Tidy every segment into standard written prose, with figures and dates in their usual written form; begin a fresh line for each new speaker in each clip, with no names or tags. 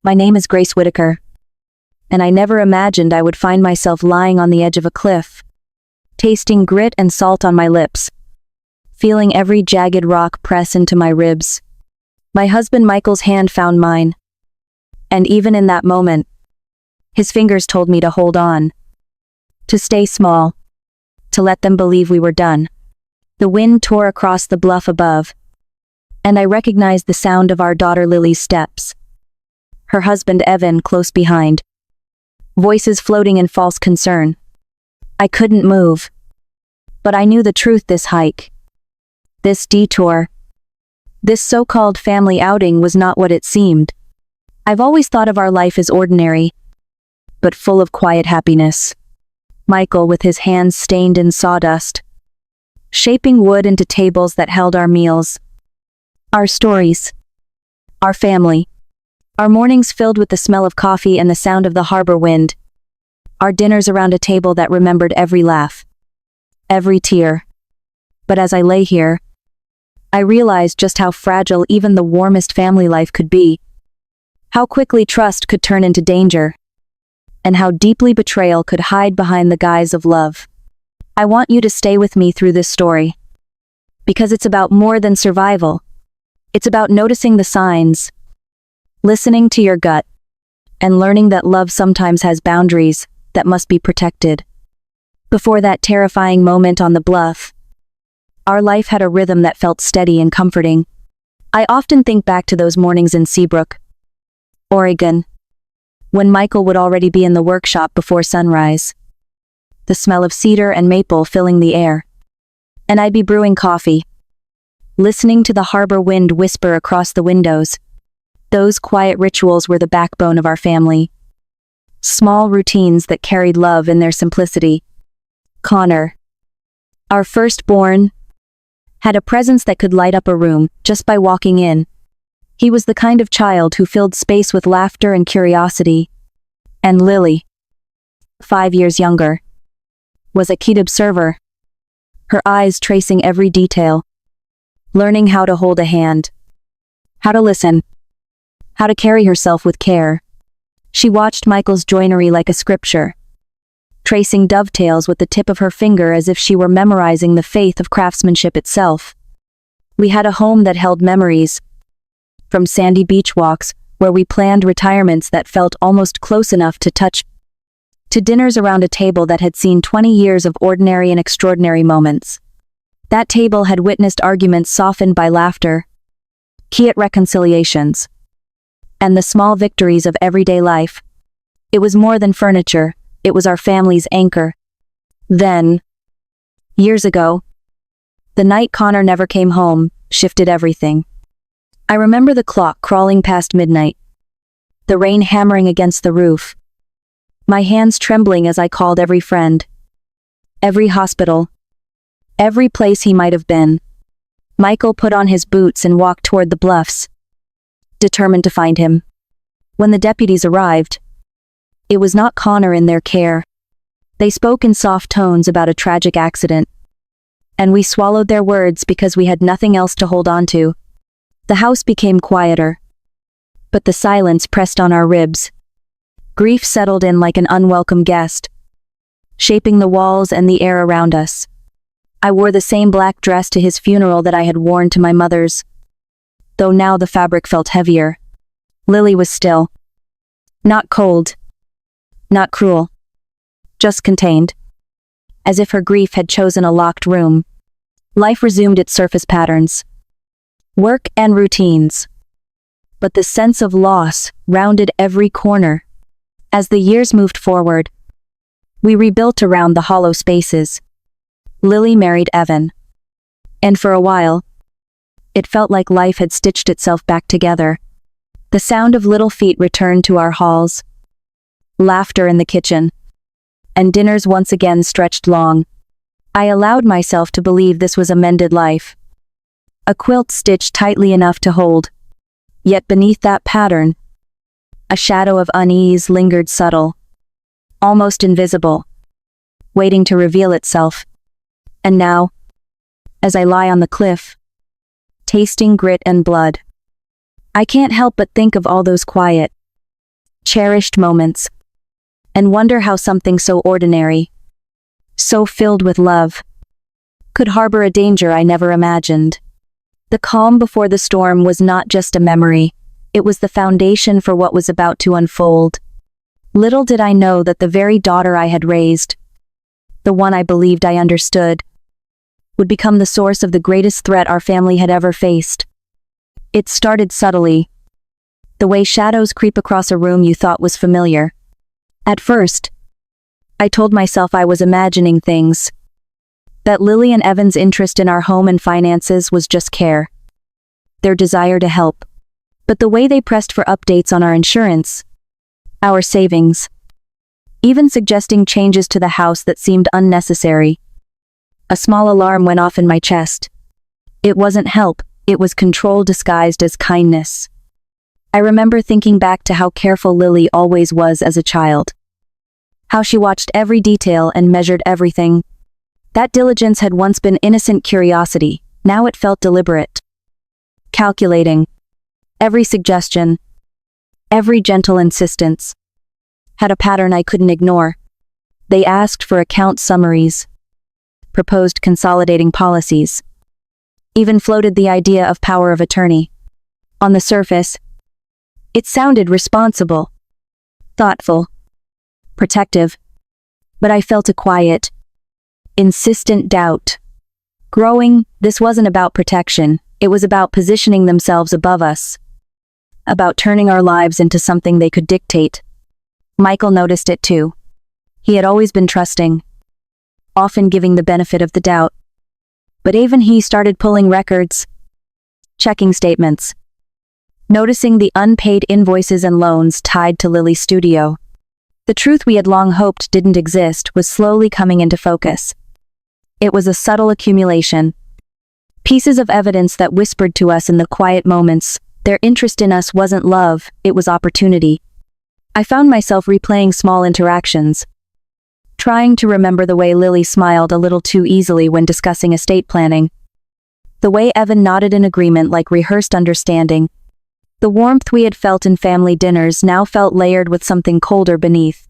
My name is Grace Whitaker, and I never imagined I would find myself lying on the edge of a cliff, tasting grit and salt on my lips, feeling every jagged rock press into my ribs. My husband Michael's hand found mine, and even in that moment, his fingers told me to hold on, to stay small, to let them believe we were done. The wind tore across the bluff above, and I recognized the sound of our daughter Lily's steps, her husband Evan close behind, voices floating in false concern. I couldn't move, but I knew the truth. This hike, this detour, this so-called family outing was not what it seemed. I've always thought of our life as ordinary, but full of quiet happiness. Michael with his hands stained in sawdust, shaping wood into tables that held our meals, our stories, our family, our mornings filled with the smell of coffee and the sound of the harbor wind, our dinners around a table that remembered every laugh, every tear. But as I lay here, I realized just how fragile even the warmest family life could be, how quickly trust could turn into danger, and how deeply betrayal could hide behind the guise of love. I want you to stay with me through this story, because it's about more than survival. It's about noticing the signs, listening to your gut, and learning that love sometimes has boundaries that must be protected. Before that terrifying moment on the bluff, our life had a rhythm that felt steady and comforting. I often think back to those mornings in Seabrook, Oregon, when Michael would already be in the workshop before sunrise, the smell of cedar and maple filling the air, and I'd be brewing coffee, listening to the harbor wind whisper across the windows. Those quiet rituals were the backbone of our family. Small routines that carried love in their simplicity. Connor, our firstborn, had a presence that could light up a room just by walking in. He was the kind of child who filled space with laughter and curiosity. And Lily, 5 years younger, was a keen observer, her eyes tracing every detail, learning how to hold a hand, how to listen, how to carry herself with care. She watched Michael's joinery like a scripture, tracing dovetails with the tip of her finger as if she were memorizing the faith of craftsmanship itself. We had a home that held memories, from sandy beach walks where we planned retirements that felt almost close enough to touch, to dinners around a table that had seen 20 years of ordinary and extraordinary moments. That table had witnessed arguments softened by laughter, quiet reconciliations, and the small victories of everyday life. It was more than furniture, it was our family's anchor. Then, years ago, the night Connor never came home shifted everything. I remember the clock crawling past midnight, the rain hammering against the roof, my hands trembling as I called every friend, every hospital, every place he might have been. Michael put on his boots and walked toward the bluffs, determined to find him. When the deputies arrived, it was not Connor in their care. They spoke in soft tones about a tragic accident, and we swallowed their words because we had nothing else to hold on to. The house became quieter, but the silence pressed on our ribs. Grief settled in like an unwelcome guest, shaping the walls and the air around us. I wore the same black dress to his funeral that I had worn to my mother's, though now the fabric felt heavier. Lily was still. Not cold, not cruel, just contained, as if her grief had chosen a locked room. Life resumed its surface patterns, work and routines, but the sense of loss rounded every corner. As the years moved forward, we rebuilt around the hollow spaces. Lily married Evan, and for a while, it felt like life had stitched itself back together. The sound of little feet returned to our halls, laughter in the kitchen, and dinners once again stretched long. I allowed myself to believe this was a mended life, a quilt stitched tightly enough to hold. Yet beneath that pattern, a shadow of unease lingered, subtle, almost invisible, waiting to reveal itself. And now, as I lie on the cliff, tasting grit and blood, I can't help but think of all those quiet, cherished moments, and wonder how something so ordinary, so filled with love, could harbor a danger I never imagined. The calm before the storm was not just a memory, it was the foundation for what was about to unfold. Little did I know that the very daughter I had raised, the one I believed I understood, would become the source of the greatest threat our family had ever faced. It started subtly, the way shadows creep across a room you thought was familiar. At first, I told myself I was imagining things, that Lily and Evan's interest in our home and finances was just care, their desire to help. But the way they pressed for updates on our insurance, our savings, even suggesting changes to the house that seemed unnecessary. A small alarm went off in my chest. It wasn't help, it was control disguised as kindness. I remember thinking back to how careful Lily always was as a child. How she watched every detail and measured everything. That diligence had once been innocent curiosity, now it felt deliberate. Calculating. Every suggestion, every gentle insistence, had a pattern I couldn't ignore. They asked for account summaries, proposed consolidating policies, even floated the idea of power of attorney. On the surface, it sounded responsible, thoughtful, protective, but I felt a quiet, insistent doubt. Growing, this wasn't about protection, it was about positioning themselves above us, about turning our lives into something they could dictate. Michael noticed it too. He had always been trusting, often giving the benefit of the doubt. But even he started pulling records, checking statements, noticing the unpaid invoices and loans tied to Lily's studio. The truth we had long hoped didn't exist was slowly coming into focus. It was a subtle accumulation. Pieces of evidence that whispered to us in the quiet moments, their interest in us wasn't love, it was opportunity. I found myself replaying small interactions, trying to remember the way Lily smiled a little too easily when discussing estate planning, the way Evan nodded in agreement like rehearsed understanding. The warmth we had felt in family dinners now felt layered with something colder beneath.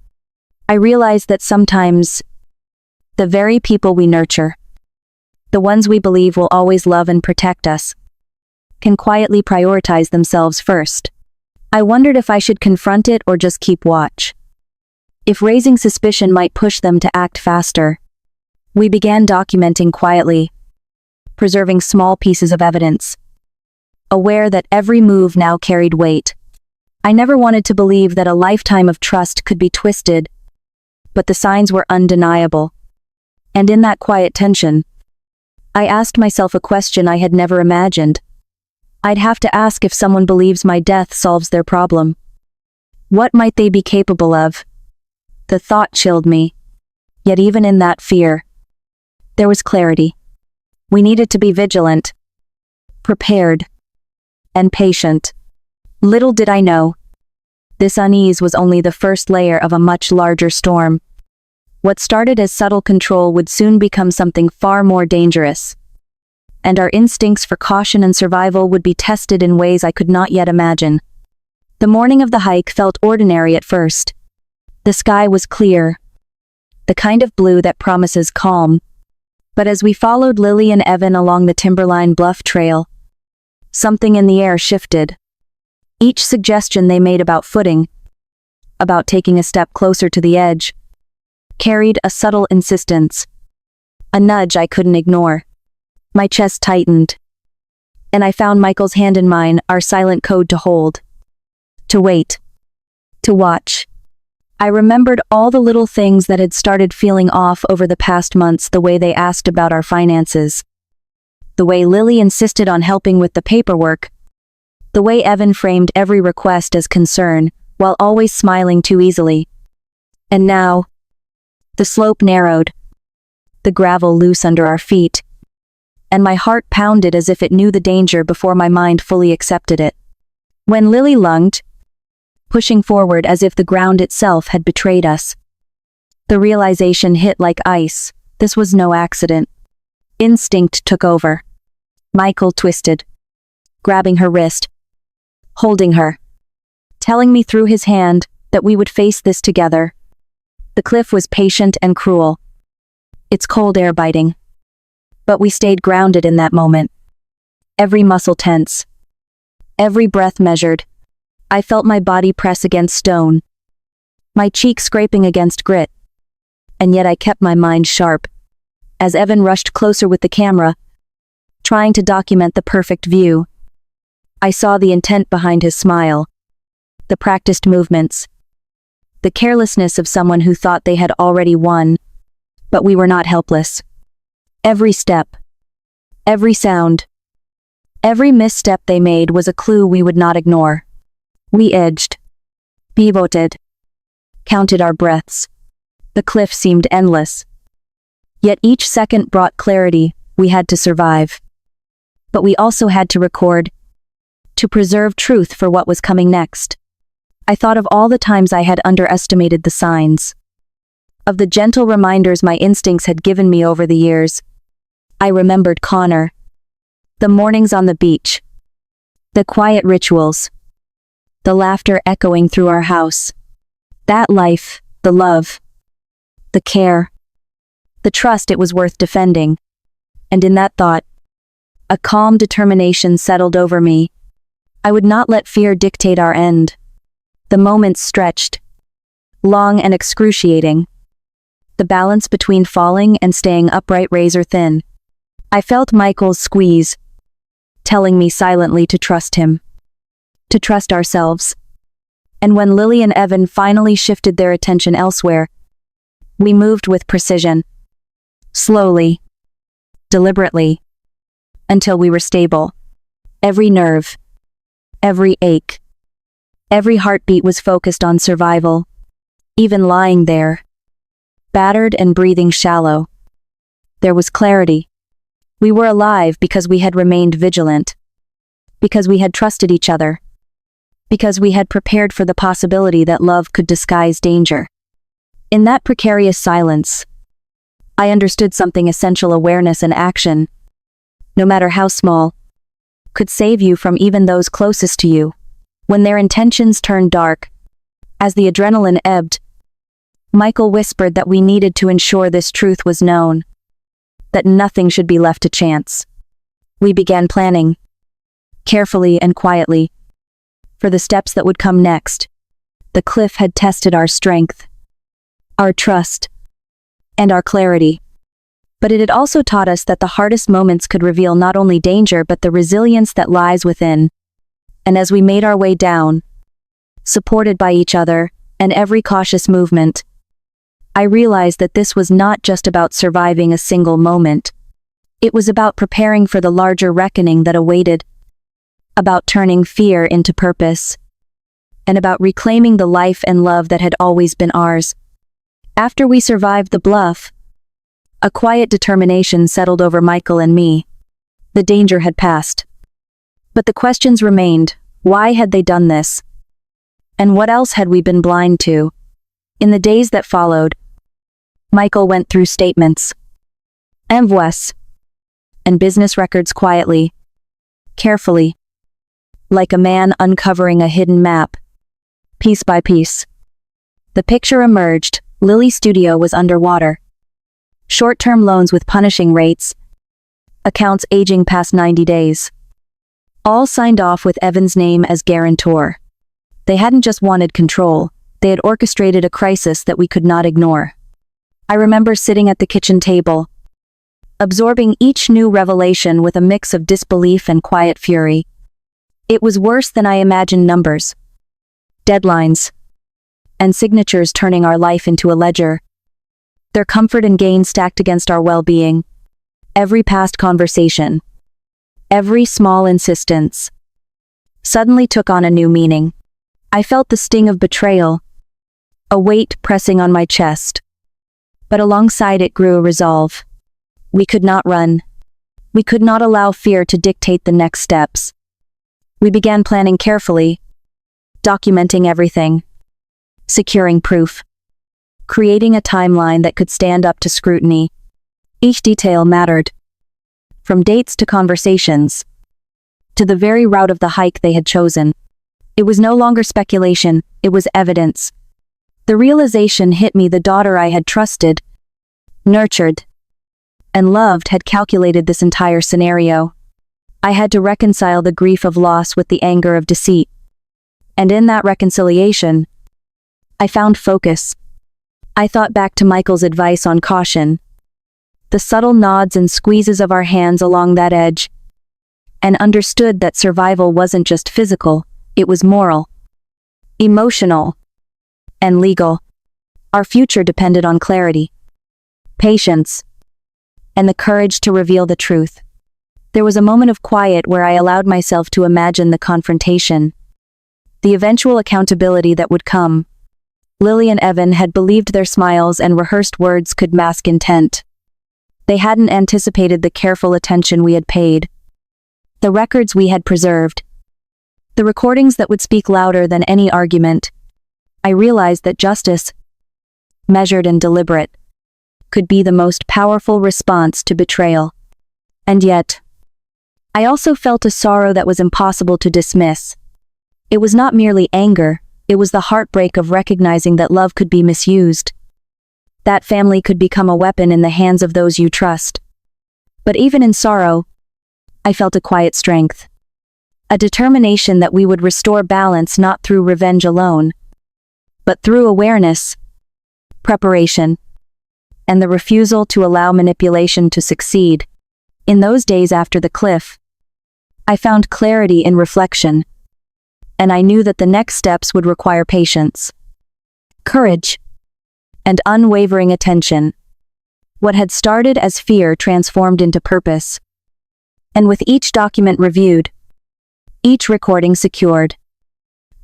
I realized that sometimes, the very people we nurture, the ones we believe will always love and protect us, can quietly prioritize themselves first. I wondered if I should confront it or just keep watch. If raising suspicion might push them to act faster. We began documenting quietly, preserving small pieces of evidence, aware that every move now carried weight. I never wanted to believe that a lifetime of trust could be twisted, but the signs were undeniable. And in that quiet tension, I asked myself a question I had never imagined. I'd have to ask if someone believes my death solves their problem. What might they be capable of? The thought chilled me. Yet even in that fear, there was clarity. We needed to be vigilant, prepared, and patient. Little did I know, this unease was only the first layer of a much larger storm. What started as subtle control would soon become something far more dangerous. And our instincts for caution and survival would be tested in ways I could not yet imagine. The morning of the hike felt ordinary at first. The sky was clear, the kind of blue that promises calm. But as we followed Lily and Evan along the Timberline Bluff Trail, something in the air shifted. Each suggestion they made about footing, about taking a step closer to the edge, carried a subtle insistence, a nudge I couldn't ignore. My chest tightened, and I found Michael's hand in mine, our silent code to hold, to wait, to watch. I remembered all the little things that had started feeling off over the past months, the way they asked about our finances, the way Lily insisted on helping with the paperwork, the way Evan framed every request as concern, while always smiling too easily. And now, the slope narrowed, the gravel loose under our feet, and my heart pounded as if it knew the danger before my mind fully accepted it. When Lily lunged, pushing forward as if the ground itself had betrayed us, the realization hit like ice. This was no accident. Instinct took over. Michael twisted, grabbing her wrist, holding her, telling me through his hand that we would face this together. The cliff was patient and cruel, its cold air biting. But we stayed grounded in that moment. Every muscle tense, every breath measured. I felt my body press against stone, my cheek scraping against grit. And yet I kept my mind sharp. As Evan rushed closer with the camera, trying to document the perfect view, I saw the intent behind his smile, the practiced movements, the carelessness of someone who thought they had already won. But we were not helpless. Every step, every sound, every misstep they made was a clue we would not ignore. We edged, pivoted, counted our breaths. The cliff seemed endless. Yet each second brought clarity. We had to survive. But we also had to record, to preserve truth for what was coming next. I thought of all the times I had underestimated the signs, of the gentle reminders my instincts had given me over the years. I remembered Connor, the mornings on the beach, the quiet rituals, the laughter echoing through our house. That life, the love, the care, the trust, it was worth defending. And in that thought, a calm determination settled over me. I would not let fear dictate our end. The moments stretched, long and excruciating. The balance between falling and staying upright razor thin. I felt Michael's squeeze, telling me silently to trust him, to trust ourselves. And when Lily and Evan finally shifted their attention elsewhere, we moved with precision, slowly, deliberately, until we were stable. Every nerve, every ache, every heartbeat was focused on survival. Even lying there, battered and breathing shallow, there was clarity. We were alive because we had remained vigilant, because we had trusted each other, because we had prepared for the possibility that love could disguise danger. In that precarious silence, I understood something essential: awareness and action, no matter how small, could save you from even those closest to you. When their intentions turned dark, as the adrenaline ebbed, Michael whispered that we needed to ensure this truth was known, that nothing should be left to chance. We began planning, carefully and quietly, for the steps that would come next. The cliff had tested our strength, our trust, and our clarity. But it had also taught us that the hardest moments could reveal not only danger but the resilience that lies within. And as we made our way down, supported by each other and every cautious movement, I realized that this was not just about surviving a single moment. It was about preparing for the larger reckoning that awaited, about turning fear into purpose, and about reclaiming the life and love that had always been ours. After we survived the bluff, a quiet determination settled over Michael and me. The danger had passed. But the questions remained. Why had they done this? And what else had we been blind to? In the days that followed, Michael went through statements, envoys, and business records quietly, carefully, like a man uncovering a hidden map. Piece by piece, the picture emerged. Lily's studio was underwater. Short-term loans with punishing rates, accounts aging past 90 days. All signed off with Evan's name as guarantor. They hadn't just wanted control, they had orchestrated a crisis that we could not ignore. I remember sitting at the kitchen table, absorbing each new revelation with a mix of disbelief and quiet fury. It was worse than I imagined: numbers, deadlines, and signatures turning our life into a ledger. Their comfort and gain stacked against our well-being. Every past conversation, every small insistence, suddenly took on a new meaning. I felt the sting of betrayal, a weight pressing on my chest. But alongside it grew a resolve. We could not run. We could not allow fear to dictate the next steps. We began planning carefully, documenting everything, securing proof, creating a timeline that could stand up to scrutiny. Each detail mattered, from dates to conversations, to the very route of the hike they had chosen. It was no longer speculation, it was evidence, The realization hit me: the daughter I had trusted, nurtured, and loved had calculated this entire scenario. I had to reconcile the grief of loss with the anger of deceit. And in that reconciliation, I found focus. I thought back to Michael's advice on caution, the subtle nods and squeezes of our hands along that edge, and understood that survival wasn't just physical, it was moral, emotional, and legal. Our future depended on clarity, patience, and the courage to reveal the truth. There was a moment of quiet where I allowed myself to imagine the confrontation, the eventual accountability that would come. Lily and Evan had believed their smiles and rehearsed words could mask intent. They hadn't anticipated the careful attention we had paid, the records we had preserved, the recordings that would speak louder than any argument. I realized that justice, measured and deliberate, could be the most powerful response to betrayal. And yet, I also felt a sorrow that was impossible to dismiss. It was not merely anger, it was the heartbreak of recognizing that love could be misused. That family could become a weapon in the hands of those you trust. But even in sorrow, I felt a quiet strength. A determination that we would restore balance not through revenge alone, but through awareness, preparation, and the refusal to allow manipulation to succeed. In those days after the cliff, I found clarity in reflection, and I knew that the next steps would require patience, courage, and unwavering attention. What had started as fear transformed into purpose. And with each document reviewed, each recording secured,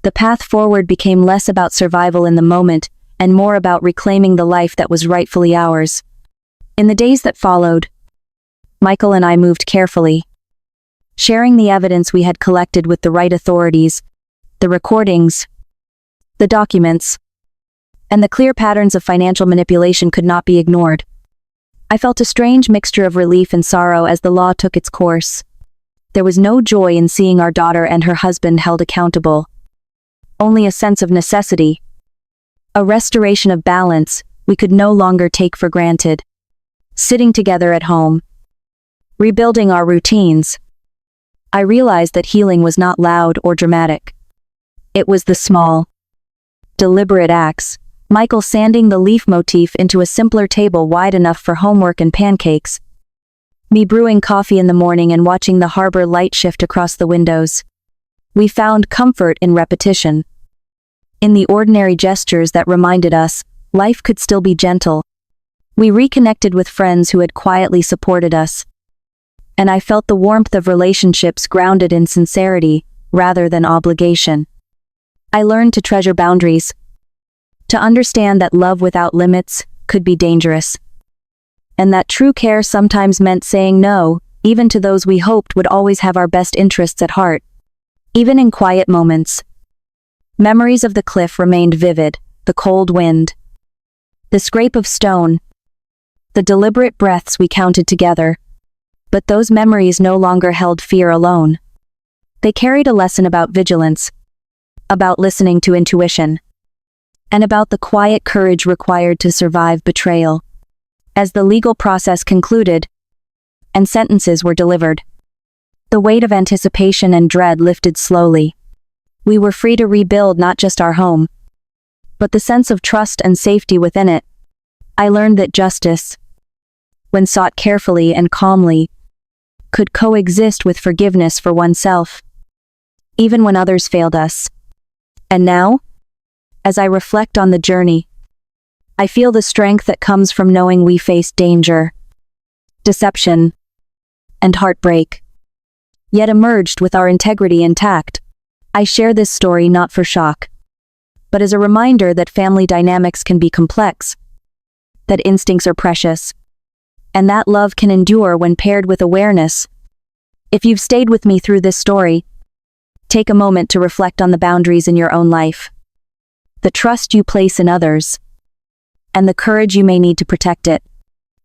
the path forward became less about survival in the moment and more about reclaiming the life that was rightfully ours. In the days that followed, Michael and I moved carefully, sharing the evidence we had collected with the right authorities, the recordings, the documents, and the clear patterns of financial manipulation could not be ignored. I felt a strange mixture of relief and sorrow as the law took its course. There was no joy in seeing our daughter and her husband held accountable, only a sense of necessity, a restoration of balance we could no longer take for granted. Sitting together at home, rebuilding our routines, I realized that healing was not loud or dramatic. It was the small, deliberate acts. Michael sanding the leaf motif into a simpler table wide enough for homework and pancakes. Me brewing coffee in the morning and watching the harbor light shift across the windows. We found comfort in repetition, in the ordinary gestures that reminded us life could still be gentle. We reconnected with friends who had quietly supported us, and I felt the warmth of relationships grounded in sincerity rather than obligation. I learned to treasure boundaries, to understand that love without limits could be dangerous, and that true care sometimes meant saying no, even to those we hoped would always have our best interests at heart. Even in quiet moments, memories of the cliff remained vivid: the cold wind, the scrape of stone, the deliberate breaths we counted together. But those memories no longer held fear alone. They carried a lesson about vigilance, about listening to intuition, and about the quiet courage required to survive betrayal. As the legal process concluded, and sentences were delivered, the weight of anticipation and dread lifted slowly. We were free to rebuild not just our home, but the sense of trust and safety within it. I learned that justice, when sought carefully and calmly, could coexist with forgiveness for oneself, even when others failed us. And now, as I reflect on the journey, I feel the strength that comes from knowing we faced danger, deception, and heartbreak, yet emerged with our integrity intact. I share this story not for shock, but as a reminder that family dynamics can be complex, that instincts are precious, and that love can endure when paired with awareness. If you've stayed with me through this story, take a moment to reflect on the boundaries in your own life, the trust you place in others, and the courage you may need to protect it.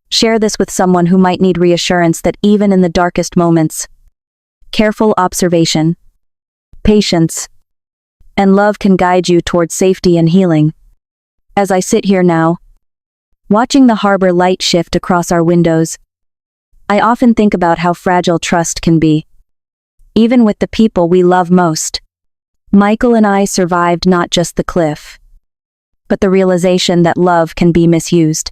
Share this with someone who might need reassurance that even in the darkest moments, careful observation, patience, and love can guide you towards safety and healing. As I sit here now, watching the harbor light shift across our windows, I often think about how fragile trust can be, even with the people we love most. Michael and I survived not just the cliff, but the realization that love can be misused.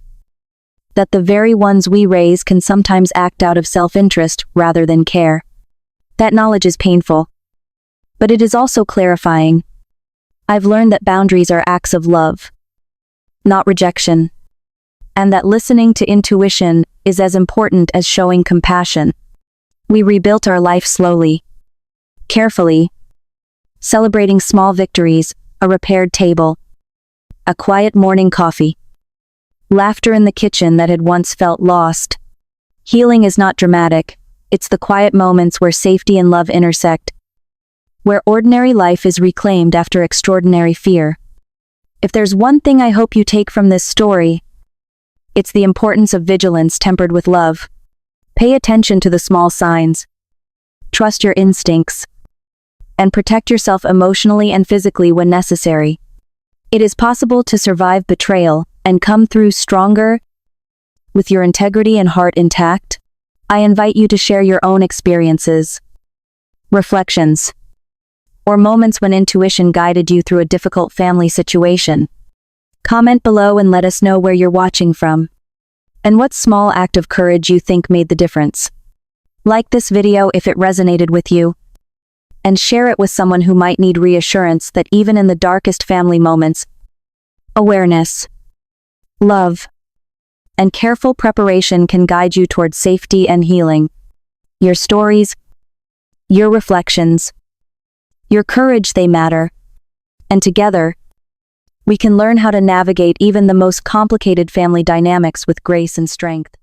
That the very ones we raise can sometimes act out of self-interest rather than care. That knowledge is painful, but it is also clarifying. I've learned that boundaries are acts of love, not rejection, and that listening to intuition is as important as showing compassion. We rebuilt our life slowly, carefully, celebrating small victories, a repaired table, a quiet morning coffee, laughter in the kitchen that had once felt lost. Healing is not dramatic, it's the quiet moments where safety and love intersect, where ordinary life is reclaimed after extraordinary fear. If there's one thing I hope you take from this story, it's the importance of vigilance tempered with love. Pay attention to the small signs, trust your instincts, and protect yourself emotionally and physically when necessary. It is possible to survive betrayal and come through stronger with your integrity and heart intact. I invite you to share your own experiences, reflections, or moments when intuition guided you through a difficult family situation. Comment below and let us know where you're watching from, and what small act of courage you think made the difference. Like this video if it resonated with you, and share it with someone who might need reassurance that even in the darkest family moments, awareness, love, and careful preparation can guide you towards safety and healing. Your stories, your reflections, your courage, they matter, and together, we can learn how to navigate even the most complicated family dynamics with grace and strength.